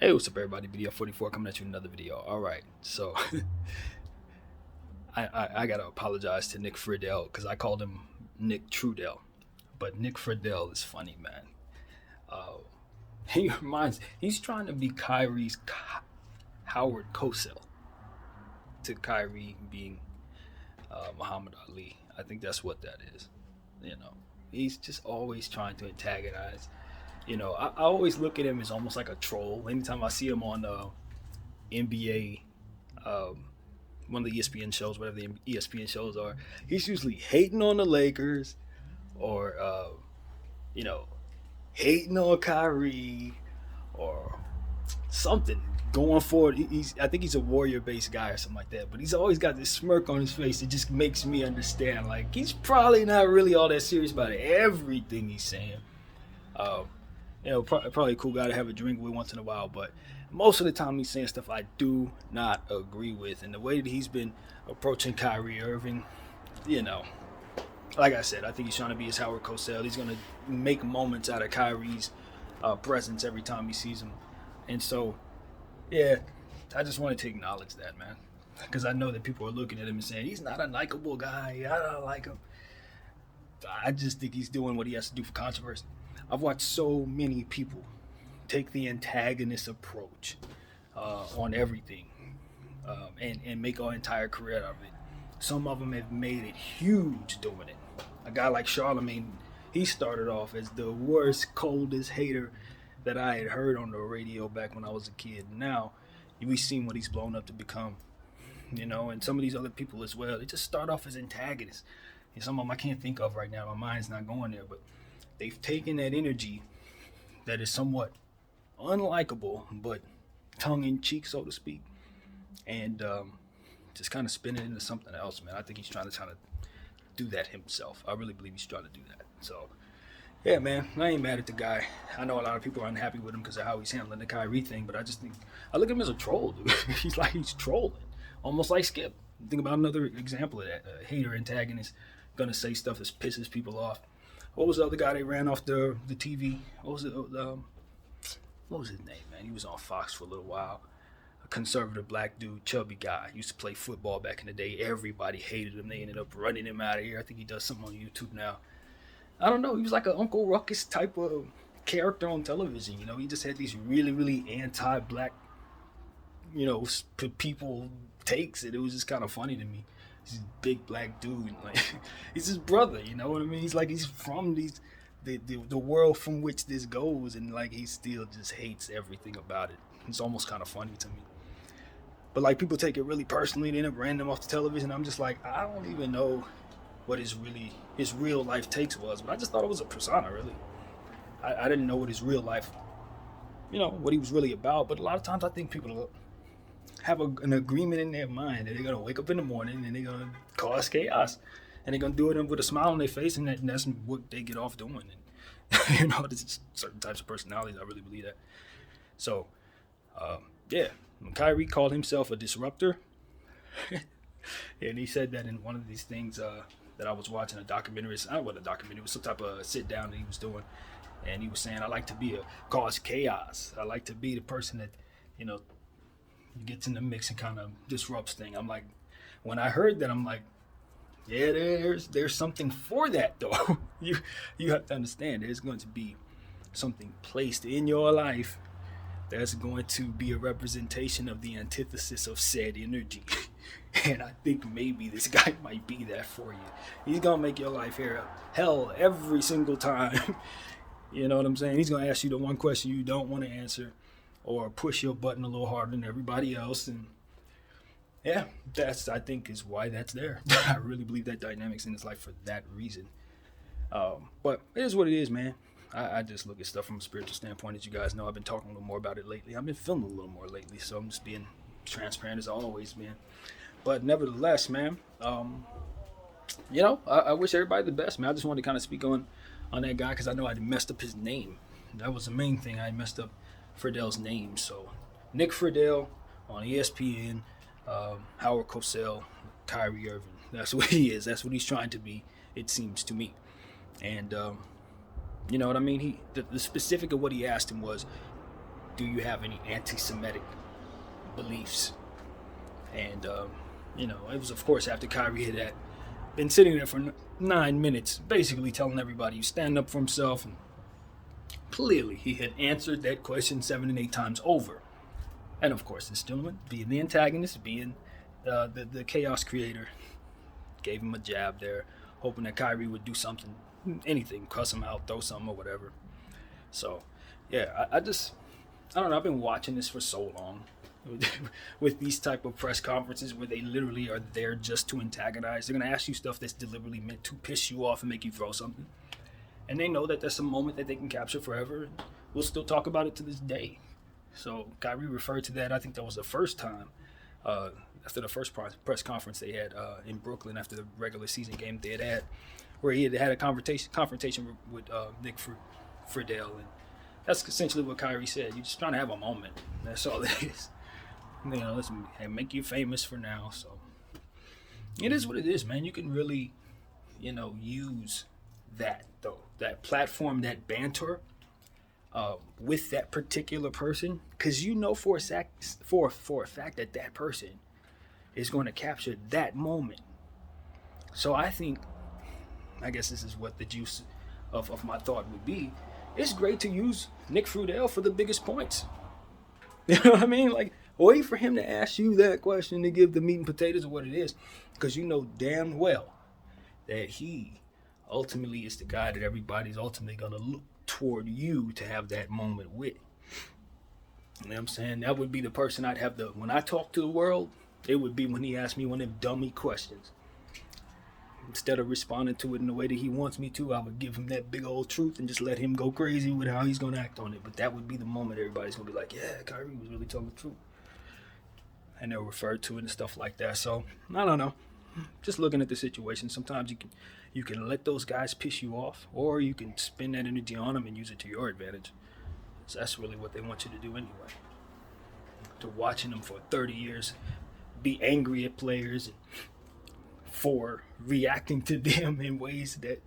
Hey, what's up, everybody? Video 44 coming at you with another video. All right, so I gotta apologize to Nick Friedel because I called him Nick Trudell, but Nick Friedel is funny, man. Uh, he's trying to be Kyrie's Howard Cosell to Kyrie being Muhammad Ali. I think that's what that is. You know, he's just always trying to antagonize. I always look at him as almost like a troll. Anytime I see him on NBA, one of the ESPN shows, whatever the ESPN shows are, he's usually hating on the Lakers or, you know, hating on Kyrie or something going forward. I think he's a warrior-based guy or something like that. But he's always got this smirk on his face that just makes me understand. Like he's probably not really all that serious about everything he's saying. Um, probably a cool guy to have a drink with once in a while, but most of the time he's saying stuff I do not agree with. And the way that he's been approaching Kyrie Irving, you know, like I said, I think he's trying to be his Howard Cosell. He's going to make moments out of Kyrie's presence every time he sees him. And so, yeah, I just wanted to acknowledge that, man. Because I know that people are looking at him and saying, he's not a likable guy. I don't like him. I just think he's doing what he has to do for controversy. I've watched so many people take the antagonist approach on everything and make an entire career out of it. Some of them have made it huge doing it. A guy like Charlemagne, he started off as the worst, coldest hater that I had heard on the radio back when I was a kid. Now, we've seen what he's blown up to become, and some of these other people as well. They just start off as antagonists. And some of them I can't think of right now. My mind's not going there, but they've taken that energy that is somewhat unlikable, but tongue in cheek, so to speak, and just kind of spin it into something else, man. I think he's trying to do that himself. I really believe he's trying to do that. So, yeah, man, I ain't mad at the guy. I know a lot of people are unhappy with him because of how he's handling the Kyrie thing, but I just think I look at him as a troll, dude. he's trolling, almost like Skip. Think about another example of that. A hater antagonist gonna say stuff that pisses people off. What was the other guy they ran off the TV? What was it? What was his name, man? He was on Fox for a little while. A conservative black dude, chubby guy. Used to play football back in the day. Everybody hated him. They ended up running him out of here. I think he does something on YouTube now. I don't know. He was like an Uncle Ruckus type of character on television. He just had these really, really anti-black, people takes. It was just kind of funny to me. This big black dude, like he's his brother. You know what I mean? He's from the world from which this goes, and like he still just hates everything about it. It's almost kind of funny to me. But like people take it really personally. They end up random off the television. I'm just like, I don't even know what his real life takes was, but I just thought it was a persona. Really, I didn't know what his real life, what he was really about. But a lot of times I think people have an agreement in their mind that they're gonna wake up in the morning and they're gonna cause chaos, and they're gonna do it with a smile on their face, and that's what they get off doing. And there's certain types of personalities. I really believe that. So, yeah, when Kyrie called himself a disruptor, and he said that in one of these things that I was watching, a documentary. I don't know what a documentary, it was some type of sit down that he was doing, and he was saying, I like to cause chaos. I like to be the person that gets in the mix and kind of disrupts things. I'm like, when I heard that, I'm like, yeah, there's something for that though. you have to understand there's going to be something placed in your life that's going to be a representation of the antithesis of said energy. And I think maybe this guy might be that for you. He's gonna make your life hell every single time. You know what I'm saying? He's gonna ask you the one question you don't want to answer, or push your button a little harder than everybody else. And yeah, I think is why that's there. I really believe that dynamic's in his life for that reason. But it is what it is, man. I just look at stuff from a spiritual standpoint. As you guys know, I've been talking a little more about it lately. I've been feeling a little more lately, so I'm just being transparent as always, man. But nevertheless, man, I wish everybody the best, man. I just wanted to kind of speak on that guy because I know I messed up his name. That was the main thing. I messed up Friedel's name. So Nick Friedel on ESPN, Howard Cosell, Kyrie Irving. That's what he is. That's what he's trying to be, it seems to me. And you know what I mean? The specific of what he asked him was, do you have any anti-Semitic beliefs? And, it was, of course, after Kyrie had been sitting there for 9 minutes, basically telling everybody he stand up for himself. And clearly, he had answered that question 7 and 8 times over. And, of course, this gentleman, being the antagonist, being the chaos creator, gave him a jab there, hoping that Kyrie would do something, anything, cuss him out, throw something or whatever. So, yeah, I don't know. I've been watching this for so long with these type of press conferences where they literally are there just to antagonize. They're going to ask you stuff that's deliberately meant to piss you off and make you throw something. And they know that that's a moment that they can capture forever. And we'll still talk about it to this day. So Kyrie referred to that. I think that was the first time after the first press conference they had in Brooklyn after the regular season game they had where he had a confrontation with Nick Friedel. And that's essentially what Kyrie said. You're just trying to have a moment. That's all it is. Let's make you famous for now. So it is what it is, man. You can really, use that, though. That platform, that banter with that particular person. Because for a fact that that person is going to capture that moment. So I guess this is what the juice of my thought would be. It's great to use Nick Friedel for the biggest points. You know what I mean? Like, wait for him to ask you that question to give the meat and potatoes of what it is. Because you know damn well that he ultimately is the guy that everybody's ultimately going to look toward you to have that moment with. You know what I'm saying? That would be the person I'd have when I talk to the world, it would be when he asked me one of them dummy questions. Instead of responding to it in the way that he wants me to, I would give him that big old truth and just let him go crazy with how he's going to act on it. But that would be the moment everybody's going to be like, yeah, Kyrie was really telling the truth. And they'll refer to it and stuff like that. So, I don't know. Just looking at the situation, sometimes you can let those guys piss you off, or you can spend that energy on them and use it to your advantage. So that's really what they want you to do anyway. To watching them for 30 years be angry at players and for reacting to them in ways that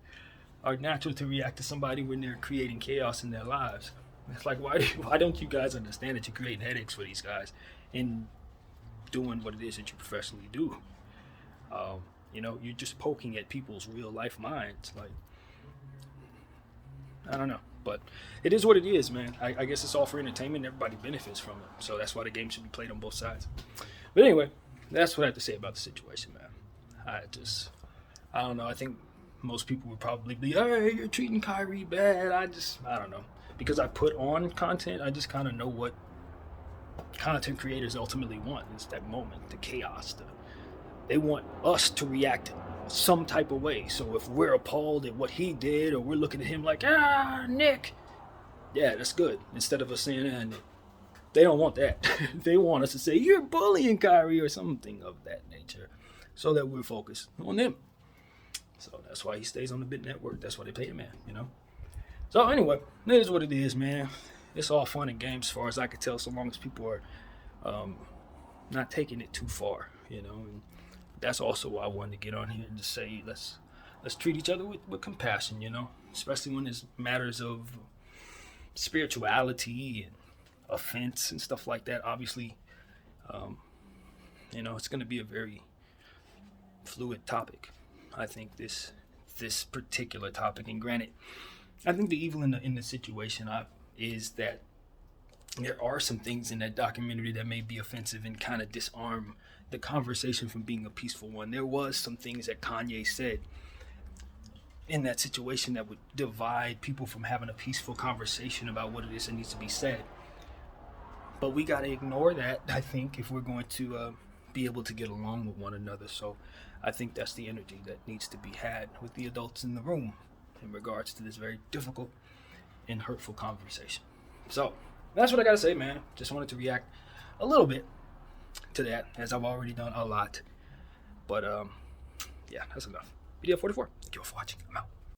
are natural to react to somebody when they're creating chaos in their lives. It's like, why don't you guys understand that you're creating headaches for these guys in doing what it is that you professionally do? You're just poking at people's real life minds. Like, I don't know, but it is what it is, man. I guess it's all for entertainment. Everybody benefits from it, so that's why the game should be played on both sides. But anyway, that's what I have to say about the situation, man. I don't know. I think most people would probably be, hey, you're treating Kyrie bad. I don't know. Because I put on content, I just kind of know what content creators ultimately want. It's that moment, the chaos. They want us to react some type of way. So if we're appalled at what he did, or we're looking at him like, Nick, yeah, that's good. Instead of us saying, Nick. They don't want that. They want us to say, you're bullying Kyrie or something of that nature, so that we're focused on them. So that's why he stays on the Bit Network. That's why they pay the man, So anyway, it is what it is, man. It's all fun and games as far as I can tell, so long as people are not taking it too far, And that's also why I wanted to get on here and just say, let's treat each other with compassion, Especially when there's matters of spirituality and offense and stuff like that. Obviously, it's going to be a very fluid topic. I think this particular topic, and granted, I think the evil in the situation is that there are some things in that documentary that may be offensive and kind of disarm the conversation from being a peaceful one. There was some things that Kanye said in that situation that would divide people from having a peaceful conversation about what it is that needs to be said. But we got to ignore that, I think, if we're going to be able to get along with one another. So I think that's the energy that needs to be had with the adults in the room in regards to this very difficult and hurtful conversation. So that's what I got to say, man. Just wanted to react a little bit to that, as I've already done a lot. But, yeah, that's enough. Video 44. Thank you all for watching. I'm out.